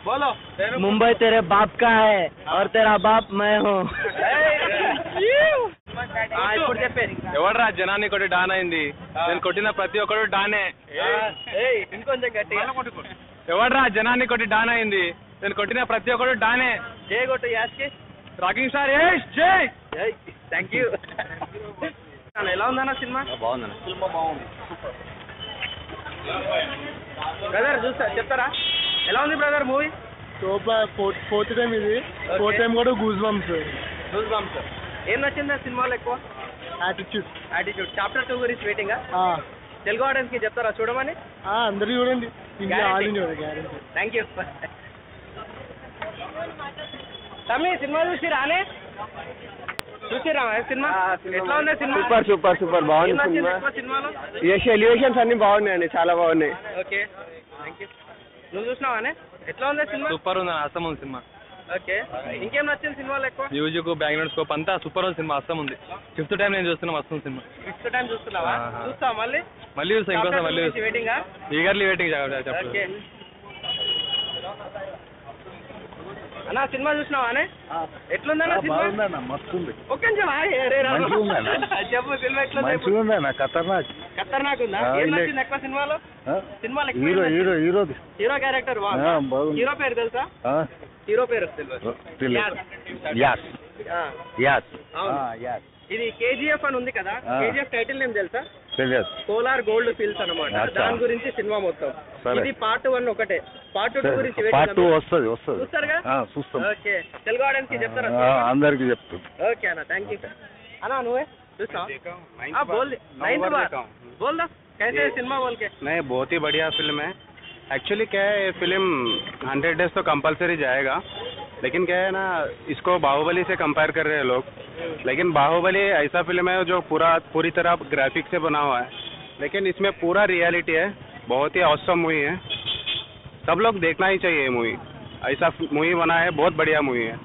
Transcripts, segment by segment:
बोलो मुंबई तेरे बाप का है और तेरा बाप मैं हूँ. ఇప్పుడు చెప్పేది ఎవడరా జనాన్ని కొట్టి డాన్ అయింది నేను కొట్టిన ప్రతి ఒక్కడు డానే ఇంకొంచెం గట్టిగా ఎవడరా జనాన్ని కొట్టి డాన్ అయింది నేను కొట్టిన ప్రతి ఒక్కడు డానే జై కొట్టు యాస్కి రాకింగ్ స్టార్ జై థ్యాంక్ యూ. ఎలా ఉందన్న సినిమా? బాగుందన్న సినిమా బాగుంది. బ్రదర్ చెప్తారా ఎలా ఉంది brother movie? Super. Fourth time ఇది. ఫోర్త్ టైం కూడా గూస్ బంప్స్. ఏం నచ్చిందా సినిమాలో ఎక్కువ? యాటిట్యూడ్. చాప్టర్ 2 గురించి వెయిటింగ్. తెలుగు ఆడియన్స్ కి చెప్తారా చూడమని? అందరూ చూడండి. Thank you. తమ్మి సినిమా చూసిరానే? చూసిరా సినిమా? ఎట్లా ఉంది సినిమా? సూపర్ బాగుంది సినిమాలో ఎలివేషన్స్ అన్ని బాగున్నాయండి, చాలా బాగున్నాయి. Okay thank you. నువ్వు చూసినావానే? ఎట్లా ఉంది సినిమా? సూపర్ ఉంది, అస్సం ఉంది సినిమా. ఓకే ఇంకేం నచ్చింది సినిమాలో ఎక్కువ? మ్యూజిక్, బ్యాక్గ్రౌండ్ స్కోప్ అంతా సూపర్ ఉంది సినిమా. అస్సం ఉంది. 5th టైం నేను చూస్తున్నా అస్సం సినిమా. 5th టైం చూస్తున్నావా? చూస్తావా మళ్ళీ? మళ్ళీ చూస్తా, ఇంకోసారి మళ్ళీ వెయిటింగ్. Eagerly waiting. ఓకే అన్నా సినిమా చూసినావానే? ఎట్లుందన్నా సినిమా? మస్తుంది. ఒక్క నిమిషం చెప్పు సినిమా ఎట్లుంది? ఖతర్నాక్ ఉందా? ఏం నచ్చింది ఎక్కువ సినిమాలో? సినిమాలో హీరో క్యారెక్టర్ హీరో పేరు తెలుసా? హీరో పేరు ఇది కేజీఎఫ్ అని ఉంది కదా, కేజీఎఫ్ టైటిల్ నేమ్ తెలుసా? కోలార్ గోల్డ్ ఫీల్డ్స్ అన్నమాట. దాని గురించి సినిమా మొత్తం. ఇది పార్ట్ 1 ఒకటే. పార్ట్ 2 గురించి చూస్తారుగా? ఓకే తెలుగు ఆడియన్స్ కి చెప్తారా? అందరికి చెప్తారు. ఓకే అన్న థ్యాంక్ యూ. అన్నా నువ్వే చూస్తావా? बोल बोल दो कैसे सिनेमा बोल के. नहीं बहुत ही बढ़िया फिल्म है. एक्चुअली क्या है ये फिल्म 100 डेज तो कंपलसरी जाएगा, लेकिन क्या है ना इसको बाहुबली से कंपेयर कर रहे हैं लोग, लेकिन बाहुबली ऐसा फिल्म है जो पूरी तरह ग्राफिक से बना हुआ है, लेकिन इसमें पूरा रियलिटी है. बहुत ही ऑसम मूवी है, सब लोग देखना ही चाहिए ये मूवी. ऐसा मूवी बना है, बहुत बढ़िया मूवी है.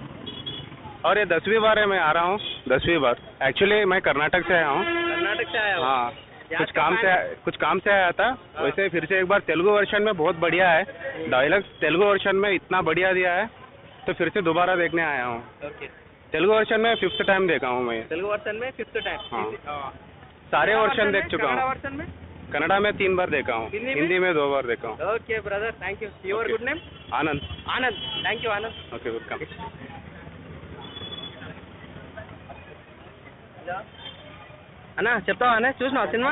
और ये 10वीं बार है मैं आ रहा हूँ. 10वीं बार. एक्चुअली मैं कर्नाटक से आया हूँ. कर्नाटक से आया हूँ? हाँ कुछ काम से आया था. वैसे फिर से एक बार तेलुगु वर्जन में बहुत बढ़िया है. डायलॉग तेलुगु वर्जन में इतना बढ़िया दिया है तो फिर से दोबारा देखने आया हूँ. तेलुगु वर्जन में 5th टाइम देखा हूँ मैं. तेलुगु वर्जन में 5th टाइम? हाँ सारे वर्जन देख चुका हूँ. वर्जन में कन्नड़ा में 3 बार देखा हूँ, हिंदी में 2 बार देखा हूँ. Okay brother thank you. Your good name? Anand. Thank you Anand. Okay welcome. అన్నా చెప్తావా అన్న? చూసినావా సినిమా?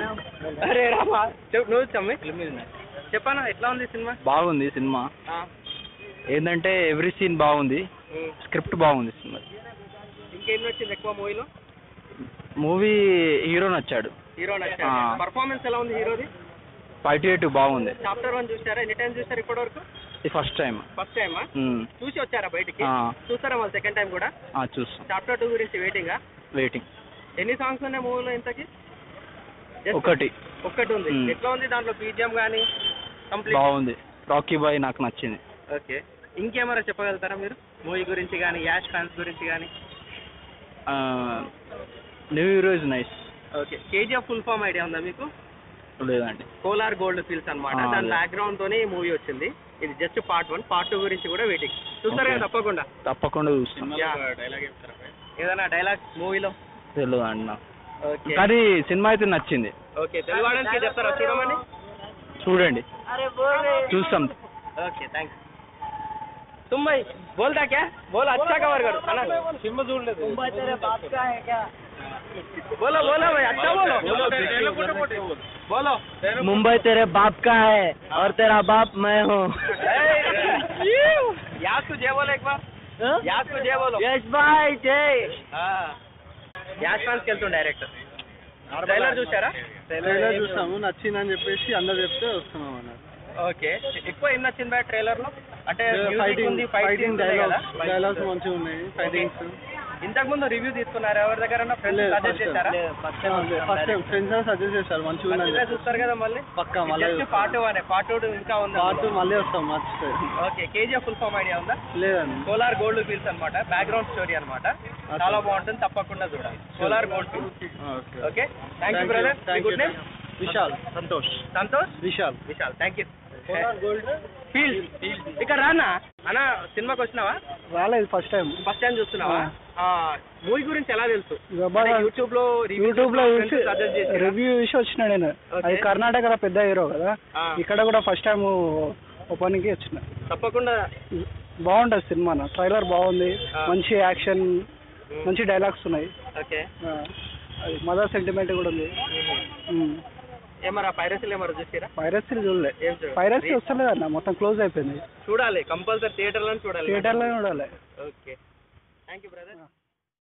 అరే రామా నువ్వు చెప్పన్నా ఎట్లా ఉంది సినిమా? బాగుంది సినిమా. ఏంటంటే ఎవ్రీ సీన్ బాగుంది, స్క్రిప్ట్ బాగుంది సినిమా. ఇంకేం నచ్చింది ఎక్కువ మూవీలో? మూవీ హీరో నచ్చాడు. హీరో నచ్చాడు. పర్ఫార్మెన్స్ ఎలా ఉంది హీరోది? 5-8 బాగుంది. చాప్టర్ 1 చూసారా? ఎన్ని టైం చూసారు ఇప్పటి వరకు? First time. ఫస్ట్ టైమా? చూసి వచ్చారా బయటికి? చూస్తారా మళ్ళీ సెకండ్ టైం కూడా? చూస్తాం. చాప్టర్ 2 గురించి వెయిటింగ్. ఎన్ని సాంగ్స్ ఉన్నాయి మూవీలో ఇంతకి? ఒక్కటి ఉంది. ఎట్లా ఉంది దాంట్లో బీజిఎం గానీ? బాగుంది. రాకీ బాయ్ నాకు నచ్చింది. ఓకే ఇంకేమైనా చెప్పగలుగుతారా మీరు మూవీ గురించి కానీ, యాష్ ఫ్యాన్స్ గురించి కానీ? New hero is nice. Okay KGF full form idea ఉందా మీకు? లేదండి. కోలార్ గోల్డ్ ఫీల్డ్స్ అన్నమాట. దాని బ్యాక్గ్రౌండ్ తోనే ఈ మూవీ వచ్చింది. ఇది జస్ట్ పార్ట్ 1. పార్ట్ 2 గురించి కూడా వెయిటింగ్. చూస్తారు కదా? తప్పకుండా చూస్తాం. ఏదైనా డైలాగ్ మూవీలో? తెలియదు అన్న, కానీ సినిమా అయితే నచ్చింది. ఓకే తెలుగు ఆడియన్స్ కి చెప్తారా చూడమని? చూడండి, చూస్తాం. Okay thanks. तुम भाई बोलता क्या? बोल अच्छा कवर करो है ना. सिम्मा जोड़ ले. मुंबई तेरे बाप का है क्या? बोलो भाई अच्छा बोलो. बोलो मुंबई तेरे बाप का है और तेरा बाप मैं हूँ. याद को जय बोलो एक बार. याद को जय बोलो. यश भाई जय. యాష్ ఫ్యాన్స్ వెళ్తాం డైరెక్ట్. ట్రైలర్ చూసారా? ట్రైలర్ చూసాము, నచ్చిందని చెప్పేసి అందరు చెప్తే వస్తున్నాం అన్నారు. ఓకే ఎక్కువ ఏం నచ్చింది బాయ్ ట్రైలర్ లో? అంటే ఫైటింగ్ డైలాగ్స్ మంచిగా ఉన్నాయి, ఫైటింగ్స్. ఇంతకు ముందు రివ్యూ తీసుకున్నారు ఎవరి దగ్గర? ఫ్రెండ్స్ సజెస్ట్ చేశారా? ఫస్ట్ టైం ఫ్రెండ్స్ సజెస్ట్ చేశారు మంచిగా ఉంది. చూస్తారు కదా మళ్ళీ పక్కా మళ్ళీ పార్ట్ 1 పార్ట్ 2 ఇంకా ఉంది. పార్ట్ 2 మళ్ళీ వస్తాం మర్చిపోయి. Okay KGF full form idea ఉందా? లేదండి. కోలార్ గోల్డ్ ఫీల్డ్స్ అన్నమాట. బ్యాక్గ్రౌండ్ స్టోరీ అన్నమాట. చాలా బాగుంటుంది, తప్పకుండా చూడాలి. Kolar gold fields. Okay thank you brother. Good name? Vishal. Santosh. Vishal thank you. Field ఇక్కడ రానా అన్న సినిమాకి వచ్చినావా? రాలేదు ఫస్ట్ టైం. ఫస్ట్ టైం చూస్తున్నావా? మూవీ గురించి ఎలా తెలుసు? యూట్యూబ్ లో రివ్యూ చూసి వచ్చిన నేను. అది కర్ణాటకలో పెద్ద హీరో కదా, ఇక్కడ కూడా ఫస్ట్ టైం ఓపెనింగ్ కి వచ్చిన. తప్పకుండా బాగుంటది సినిమా. ట్రైలర్ బాగుంది, మంచి యాక్షన్, మంచి డైలాగ్స్ ఉన్నాయి. ఓకే, అది మదర్ సెంటిమెంట్ కూడా ఉంది. ఏమరా పైరసీలు ఏమరా చూసిరా? పైరసీలు చూడలే. పైరసీ వస్తలేదు అన్న, మొత్తం క్లోజ్ అయిపోయింది. చూడాలి కంపల్సరీ, థియేటర్లో చూడాలి. థియేటర్లో చూడాలి. Okay, thank you brother.